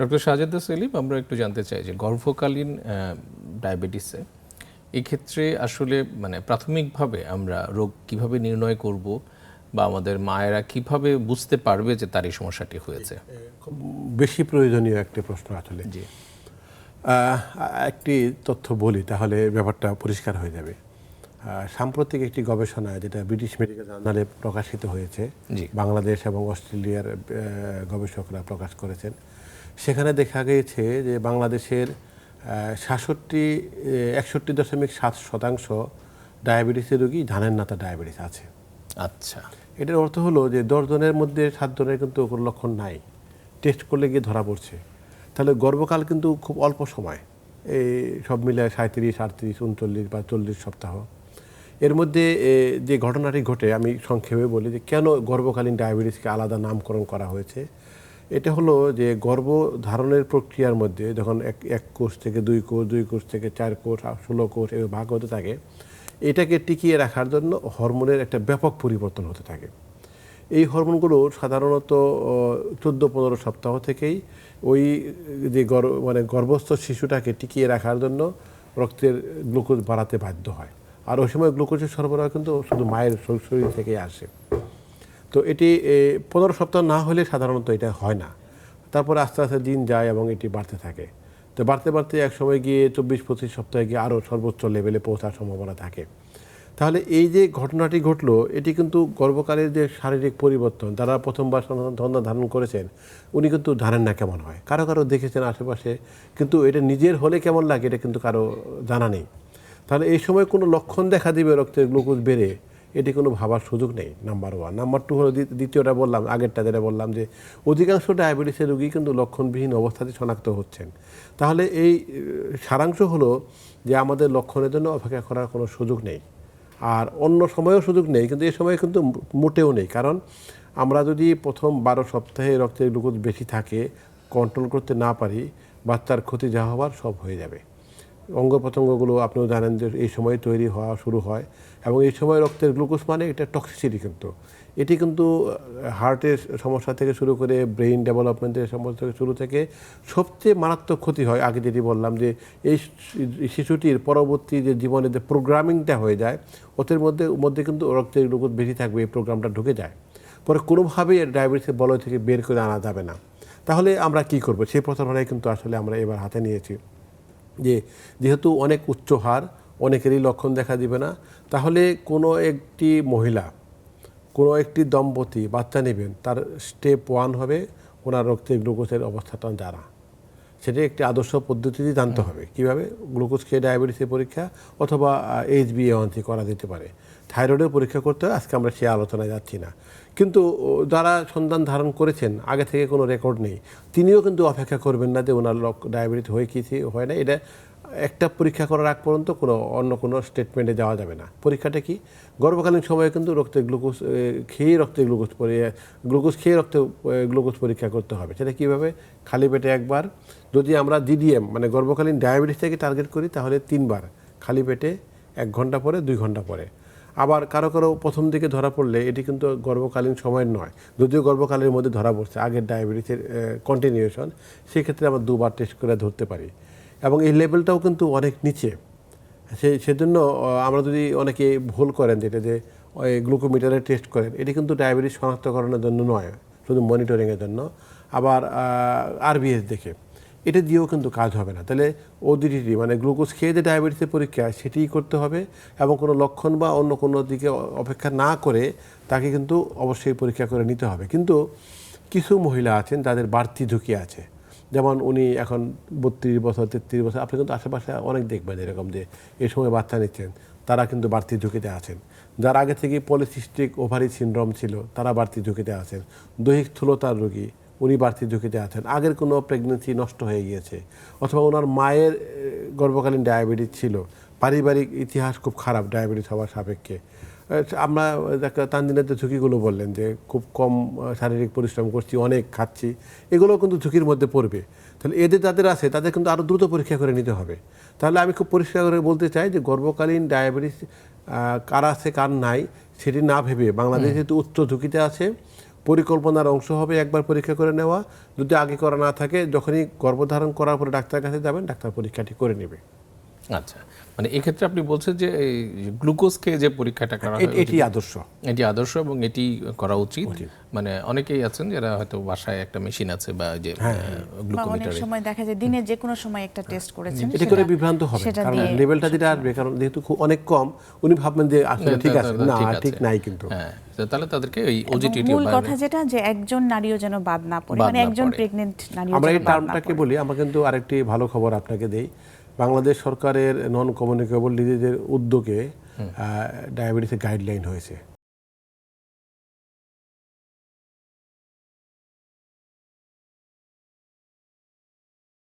Doctor Sajeda Selim, আমরা একটু জানতে চাই যে গর্ভকালীন ডায়াবেটিসে এক্ষেত্রে আসলে মানে প্রাথমিকভাবে আমরা রোগ কিভাবে নির্ণয় করব বা আমাদের মায়েরা কিভাবে বুঝতে পারবে যে তার এই সমস্যাটি হয়েছে? খুব বেশি প্রয়োজনীয় একটি প্রশ্ন আসলে। জি একটি তথ্য বলি তাহলে ব্যাপারটা পরিষ্কার হয়ে যাবে। সাম্প্রতিক একটি গবেষণা যেটা ব্রিটিশ মেডিকেল জার্নালে প্রকাশিত হয়েছে, জি বাংলাদেশ এবং অস্ট্রেলিয়ার গবেষকরা প্রকাশ করেছেন। সেখানে দেখা গিয়েছে যে বাংলাদেশের 61.7% ডায়াবেটিসের রোগী ধানের নাতা ডায়াবেটিস আছে। আচ্ছা, এটার অর্থ হলো যে 10 জনের মধ্যে 7 জনের কিন্তু কোনো লক্ষণ নাই, টেস্ট করলে গিয়ে ধরা পড়ছে। তাহলে গর্ভকাল কিন্তু খুব অল্প সময়, এই সব মিলে 37, 38, 39 বা 40 সপ্তাহ। এর মধ্যে যে ঘটনাটি ঘটে আমি সংক্ষেপে বলি যে কেন গর্ভকালীন ডায়াবেটিসকে আলাদা নামকরণ করা হয়েছে। এটা হলো যে গর্ভধারণের প্রক্রিয়ার মধ্যে যখন এক কোষ থেকে 2 কোষ, 2 কোষ থেকে 4 কোষ, 16 কোষ এভাবে ভাগ হতে থাকে, এটাকে টিকিয়ে রাখার জন্য হরমোনের একটা ব্যাপক পরিবর্তন হতে থাকে। এই হরমোনগুলো সাধারণত 14-15 সপ্তাহ থেকেই ওই যে গর্ভস্থ শিশুটাকে টিকিয়ে রাখার জন্য রক্তের গ্লুকোজ বাড়াতে বাধ্য হয়। আর ওই সময় গ্লুকোজের সরবরাহ কিন্তু শুধু মায়ের শরীর থেকেই আসে। তো এটি 15 সপ্তাহ না হলে সাধারণত এটা হয় না। তারপরে আস্তে আস্তে দিন যায় এবং এটি বাড়তে থাকে। তো বাড়তে বাড়তে এক সময় গিয়ে 24-25 সপ্তাহে গিয়ে আরও সর্বোচ্চ লেভেলে পৌঁছার সম্ভাবনা থাকে। তাহলে এই যে ঘটনাটি ঘটলো, এটি কিন্তু গর্ভকালের যে শারীরিক পরিবর্তন, যারা প্রথমবার সন্তান ধারণ করেছেন উনি কিন্তু জানেন না কেমন হয়। কারো কারো দেখেছেন আশেপাশে, কিন্তু এটা নিজের হলে কেমন লাগে এটা কিন্তু কারো জানা নেই। তাহলে এই সময় কোনো লক্ষণ দেখা দিবে রক্তের গ্লুকোজ বেড়ে, এটি কোনো ভাবার সুযোগ নেই, নাম্বার 1। নাম্বার 2 হলো দ্বিতীয়টা বললাম, আগেরটা যেটা বললাম যে অধিকাংশ ডায়াবেটিসের রোগী কিন্তু লক্ষণবিহীন অবস্থাতে শনাক্ত হচ্ছেন। তাহলে এই সারাংশ হলো যে আমাদের লক্ষণের জন্য অপেক্ষা করার কোনো সুযোগ নেই, আর অন্য সময়েও সুযোগ নেই, কিন্তু এই সময় কিন্তু মোটেও নেই। কারণ আমরা যদি প্রথম 12 সপ্তাহে রক্তের গ্লুকোজ বেশি থাকে কন্ট্রোল করতে না পারি, বাচ্চার ক্ষতি যা হওয়ার সব হয়ে যাবে। অঙ্গ প্রত্যঙ্গগুলো আপনিও জানেন যে এই সময় তৈরি হওয়া শুরু হয়, এবং এই সময় রক্তের গ্লুকোজ মানে এটা টক্সিসিটি, কিন্তু এটি কিন্তু হার্টের সমস্যা থেকে শুরু করে ব্রেইন ডেভেলপমেন্টের সমস্যা থেকে শুরু থেকে সবচেয়ে মারাত্মক ক্ষতি হয়। আগে যেটি বললাম যে এই শিশুটির পরবর্তী যে জীবনে যে প্রোগ্রামিংটা হয়ে যায়, ওদের মধ্যে কিন্তু রক্তের গ্লুকোজ বেশি থাকবে, এই প্রোগ্রামটা ঢুকে যায়, পরে কোনোভাবেই ডায়াবেটিসের বলয় থেকে বের করে আনা যাবে না। তাহলে আমরা কি করব, সেই প্রচারণায় কিন্তু আসলে আমরা এবার হাতে নিয়েছি যে যেহেতু অনেক উচ্চ হার, অনেকেরই লক্ষণ দেখা দিবে না, তাহলে কোনো একটি মহিলা, কোনো একটি দম্পতি বাচ্চা নেবেন, তার স্টেপ 1 হবে ওনার রক্তের গ্লুকোজের অবস্থাটা জানা। সেটা একটি আদর্শ পদ্ধতিতে জানতে হবে কীভাবে গ্লুকোজ খেয়ে ডায়াবেটিসের পরীক্ষা, অথবা HbA1c করা যেতে পারে। থাইরয়েডের পরীক্ষা করতে হয়, আজকে আমরা সে আলোচনায় যাচ্ছি না। কিন্তু যারা সন্তান ধারণ করেছেন, আগে থেকে কোনো রেকর্ড নেই, তিনিও কিন্তু অপেক্ষা করবেন না যে ওনার ডায়াবেটিস হয়ে কি হয় না। এটা একটা পরীক্ষা করার আগ পর্যন্ত অন্য কোনো স্টেটমেন্টে যাওয়া যাবে না। পরীক্ষাটা কি, গর্ভকালীন সময়ে কিন্তু রক্তের গ্লুকোজ খেয়ে গ্লুকোজ পরীক্ষা করতে হবে। সেটা কীভাবে, খালি পেটে একবার, যদি আমরা GDM মানে গর্ভকালীন ডায়াবেটিস থেকে টার্গেট করি তাহলে 3 বার খালি পেটে, 1 ঘন্টা পরে, 2 ঘন্টা পরে। আবার কারো কারো প্রথম দিকে ধরা পড়লে এটি কিন্তু গর্ভকালীন সময়ের নয়, যদিও গর্ভকালের মধ্যে ধরা পড়ছে আগের ডায়াবেটিসের কন্টিনিউশন, সেক্ষেত্রে আমরা 2 বার টেস্ট করে ধরতে পারি, এবং এই লেভেলটাও কিন্তু অনেক নিচে। সেজন্য আমরা যদি অনেকে ভুল করেন যেটা যে ওই গ্লুকোমিটারে টেস্ট করেন, এটি কিন্তু ডায়াবেটিস শনাক্তকরণের জন্য নয়, শুধু মনিটরিংয়ের জন্য। আবার RBS দেখে, এটা দিয়েও কিন্তু কাজ হবে না। তাহলে ODTT মানে গ্লুকোজ খেয়ে যে ডায়াবেটিসের পরীক্ষা, সেটিই করতে হবে, এবং কোনো লক্ষণ বা অন্য কোনো দিকে অপেক্ষা না করে তাকে কিন্তু অবশ্যই পরীক্ষা করে নিতে হবে। কিন্তু কিছু মহিলা আছেন যাদের বাড়তি ঝুঁকি আছে, যেমন উনি এখন 32 বছর, 33 বছর, আপনি কিন্তু আশেপাশে অনেক দেখবেন এরকম যে এই সময় বাচ্চা নিচ্ছেন, তারা কিন্তু বাড়তি ঝুঁকিতে আছেন। যার আগে থেকে পলিসিস্টিক ওভারি সিনড্রোম ছিল, তারা বাড়তি ঝুঁকিতে আছেন। দৈহিক স্থূলতার রোগী, উনি বাড়তি ঝুঁকিতে আছেন। আগের কোনো প্রেগনেন্সি নষ্ট হয়ে গিয়েছে, অথবা ওনার মায়ের গর্ভকালীন ডায়াবেটিস ছিল, পারিবারিক ইতিহাস খুব খারাপ ডায়াবেটিস হওয়ার সাপেক্ষে। আমরা তানজিনের যে ঝুঁকিগুলো বললেন যে খুব কম শারীরিক পরিশ্রম করছি, অনেক খাচ্ছি, এগুলোও কিন্তু ঝুঁকির মধ্যে পড়বে। তাহলে এদের যাদের আছে তাদের কিন্তু আরও দ্রুত পরীক্ষা করে নিতে হবে। তাহলে আমি খুব পরিষ্কার করে বলতে চাই যে গর্ভকালীন ডায়াবেটিস কার আছে কার নাই সেটি না ভেবে, বাংলাদেশ যেহেতু উচ্চ ঝুঁকিতে আছে, পরিকল্পনার অংশ হবে একবার পরীক্ষা করে নেওয়া। যদি আগে করা না থাকে, যখনই গর্ভধারণ করার পরে ডাক্তারের কাছে যাবেন, ডাক্তার পরীক্ষাটি করে নেবে। আচ্ছা, মানে এক্ষেত্রে আপনি বলছেন যে এই গ্লুকোজ খেয়ে যে পরীক্ষাটা করা হয় এটি আদর্শ। এটি আদর্শ এবং এটি করা উচিত। মানে অনেকেই আছেন যারা হয়তো বাসায় একটা মেশিন আছে বা যে বা অনেক গ্লুকোমিটার, সময় দেখা যায় দিনে যে কোনো সময় একটা টেস্ট করেছেন, এটি করে বিভ্রান্ত হবে, সেটা কারণ দিয়ে লেভেলটা যেটা আসবে, কারণ যেহেতু খুব অনেক কম, উনি ভাববেন যে আসলে ঠিক আছে, না ঠিক নাই কিন্তু। হ্যাঁ, তো তাহলে তাদেরকে এই এবং ওজিটিটি মূল কথা যেটা যে একজন নারীও যেন বাদ না পড়ে, মানে একজন প্রেগনেন্ট নারীও আমরা যেন এই বাদ না টার্মটাকে পড়ে। বলি, আমরা কিন্তু আরেকটি ভালো খবর আপনাকে দেই। বাংলাদেশ সরকারের নন কমিউনিকেবল ডিজিজের উদ্যোগে ডায়াবেটিসের গাইডলাইন হয়েছে।